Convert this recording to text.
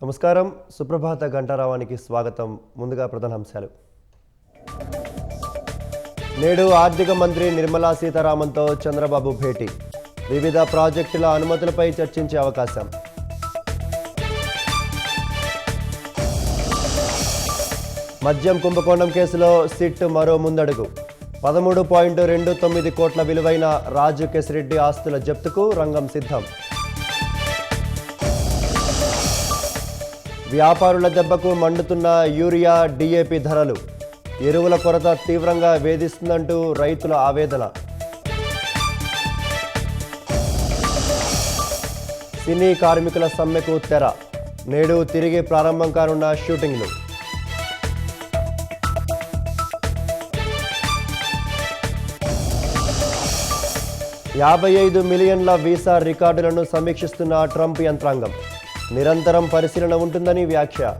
నమస్కారం. సుప్రభాత గంటారావానికి స్వాగతం. ముందుగా ప్రధానాంశాలు. నేడు ఆర్థిక మంత్రి నిర్మలా సీతారామన్తో చంద్రబాబు భేటీ. వివిధ ప్రాజెక్టుల అనుమతులపై చర్చించే అవకాశం. మద్యం కుంభకోణం కేసులో సిట్ మరో ముందడుగు. 13.29 కోట్ల విలువైన రాజు కేసిరెడ్డి ఆస్తుల జప్తుకు రంగం సిద్ధం. వ్యాపారుల దెబ్బకు మండుతున్న యూరియా, డిఏపి ధరలు. ఎరువుల కొరత తీవ్రంగా వేధిస్తుందంటూ రైతుల ఆవేదన. సినీ కార్మికుల సమ్మెకు తెర. నేడు తిరిగి ప్రారంభం కానున్న షూటింగ్లు. $55 మిలియన్ల వీసా రికార్డులను సమీక్షిస్తున్న ట్రంప్ యంత్రాంగం. నిరంతరం పరిశీలన ఉంటుందని వ్యాఖ్య.